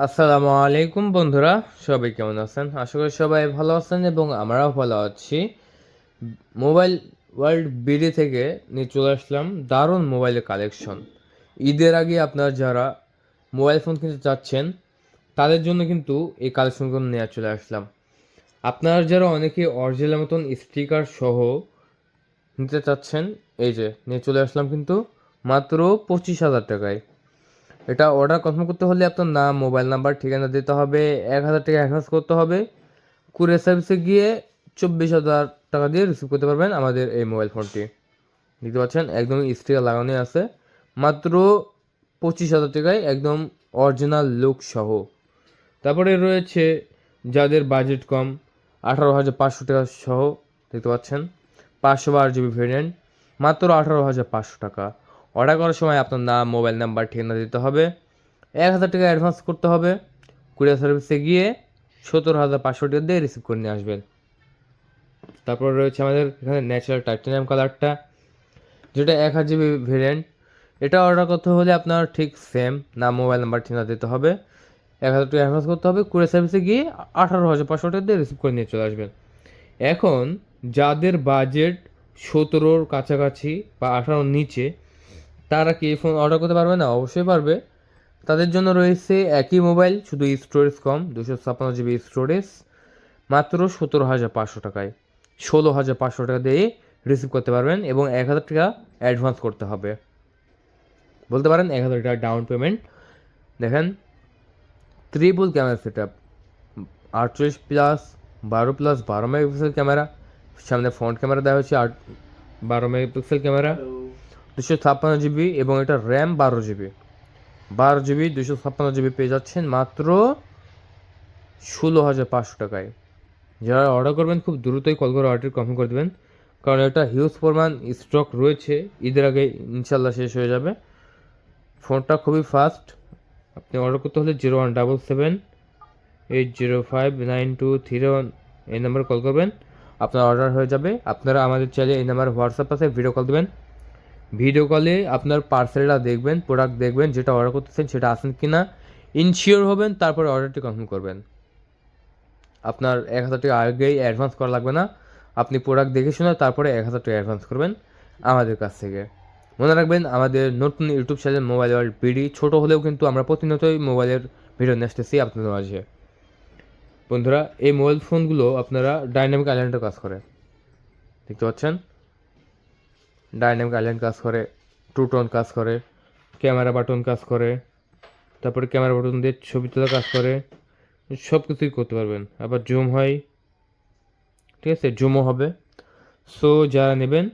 আসসালামু আলাইকুম বন্ধুরা, সবাই কেমন আছেন? আশা করি সবাই ভালো আছেন এবং আমরাও ভালো আছি। মোবাইল ওয়ার্ল্ড বিডি থেকে নিয়ে চলে আসলাম দারুণ মোবাইলের কালেকশন। ঈদের আগে আপনারা যারা মোবাইল ফোন কিনতে চাচ্ছেন তাদের জন্য কিন্তু এই কালেকশনগুলো নিয়ে চলে আসলাম। আপনারা যারা অনেকে অরিজিনাল মতন স্টিকার সহ নিতে চাচ্ছেন, এই যে নিয়ে চলে আসলাম কিন্তু মাত্র 25,000 টাকায়। এটা অর্ডার কনফার্ম করতে হলে আপনার নাম, মোবাইল নাম্বার, ঠিকানা দিতে হবে, 1,000 টাকা অ্যাডভান্স করতে হবে। কুরিয়ার সার্ভিসে গিয়ে 24,000 টাকা দিয়ে রিসিভ করতে পারবেন আমাদের এই মোবাইল ফোনটি। দেখতে পাচ্ছেন একদম স্টিকার লাগানোই আছে, মাত্র 25,000 টাকায় একদম অরিজিনাল লুক সহ। তারপরে রয়েছে যাদের বাজেট কম, 18,500 টাকা সহ, দেখতে পাচ্ছেন 512 GB ভেরিয়েন্ট, মাত্র 18,500 টাকা। অর্ডার করার সময় আপনার নাম, মোবাইল নাম্বার, ঠিকানা দিতে হবে, 1,000 টাকা অ্যাডভান্স করতে হবে। কুরিয়ার সার্ভিসে গিয়ে 17,500 টাকা দিয়ে রিসিভ করে নিয়ে আসবেন। তারপর রয়েছে আমাদের এখানে ন্যাচারাল টাইটানিয়াম কালারটা, যেটা 1,000 GB ভেরিয়েন্ট। এটা অর্ডার করতে হলে আপনার ঠিক সেম নাম, মোবাইল নাম্বার, ঠিকানা দিতে হবে, 1,000 টাকা অ্যাডভান্স করতে হবে। কুরিয়ার সার্ভিসে গিয়ে 18,500 টাকা দিয়ে রিসিভ করে নিয়ে চলে আসবেন। এখন যাদের বাজেট 17-র কাছাকাছি বা 18-র নিচে, তারা কি এই ফোন অর্ডার করতে পারবে না? অবশ্যই পারবে। তাদের জন্য রয়েছে একই মোবাইল, শুধু স্টোরেজ কম, 256 GB স্টোরেজ, মাত্র 17,500 টাকায়। 16,500 টাকা দিয়ে রিসিভ করতে পারবেন এবং 1,000 টাকা অ্যাডভান্স করতে হবে। বলতে পারেন 1,000 টাকা ডাউন পেমেন্ট। দেখেন triple camera set up, 48+12+12 megapixel camera, সামনে ফ্রন্ট ক্যামেরা দেওয়া হচ্ছে 12 মেগাপিক্সেল ক্যামেরা, 256 GB, এবং এটা র্যাম 12 GB। 12 GB 256 GB পেয়ে যাচ্ছেন মাত্র 16,500 টাকায়। যারা অর্ডার করবেন খুব দ্রুতই কল করে অর্ডার কনফার্ম করে দেবেন, কারণ এটা হিউজ পরিমাণ স্টক রয়েছে, ঈদের আগে ইনশাল্লাহ শেষ হয়ে যাবে। ফোনটা খুবই ফাস্ট। আপনি অর্ডার করতে হলে 0177805923 এই নাম্বারে কল করবেন, আপনার অর্ডার হয়ে যাবে। আপনারা আমাদের চাইলে এই নাম্বারে হোয়াটসঅ্যাপ আছে, ভিডিও কল দেবেন। ভিডিও কলে আপনার পার্সেলটা দেখবেন, প্রোডাক্ট দেখবেন, যেটা অর্ডার করতেছেন সেটা আসেন কি না ইনশিওর হবেন, তারপরে অর্ডারটি কনফার্ম করবেন। আপনার 1,000 টাকা আগেই অ্যাডভান্স করা লাগবে না। আপনি প্রোডাক্ট দেখে শুনে তারপরে 1,000 টাকা অ্যাডভান্স করবেন আমাদের কাছ থেকে। মনে রাখবেন আমাদের নতুন YouTube channel mobile world BD, ছোটো হলেও কিন্তু আমরা প্রতিনিয়তই মোবাইলের ভিডিও নিয়ে আসতেছি আপনাদের মাঝে। বন্ধুরা, এই মোবাইল ফোনগুলো আপনারা ডাইনামিক আইল্যান্ডে কাজ করে, দেখতে পাচ্ছেন ডাইনামিক আইল্যান্ড কাজ করে, টু টোন কাজ করে, ক্যামেরা বাটন কাজ করে, তারপরে ক্যামেরা বাটন দিয়ে ছবি তোলা কাজ করে, সব কিছুই করতে পারবেন। আবার জুম হয়, ঠিক আছে, জুমও হবে। সো যারা নেবেন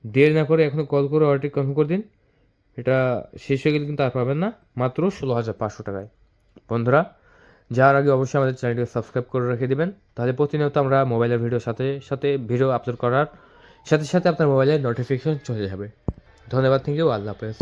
দেরি না করে এখন কল করে অর্ডারটি কনফার্ম করে দিন। এটা শেষ হয়ে গেলে কিন্তু আর পাবেন না, মাত্র 16,500 টাকায়। বন্ধুরা, যাওয়ার আগে অবশ্যই আমাদের চ্যানেলটিকে সাবস্ক্রাইব করে রেখে দেবেন, তাহলে প্রতিনিয়ত আমরা মোবাইলের ভিডিওর সাথে সাথে ভিডিও আপলোড করার সাথে সাথে আপনার মোবাইলে নোটিফিকেশন চলে যাবে। ধন্যবাদ, থ্যাংক ইউ, আল্লাহ হাফেজ।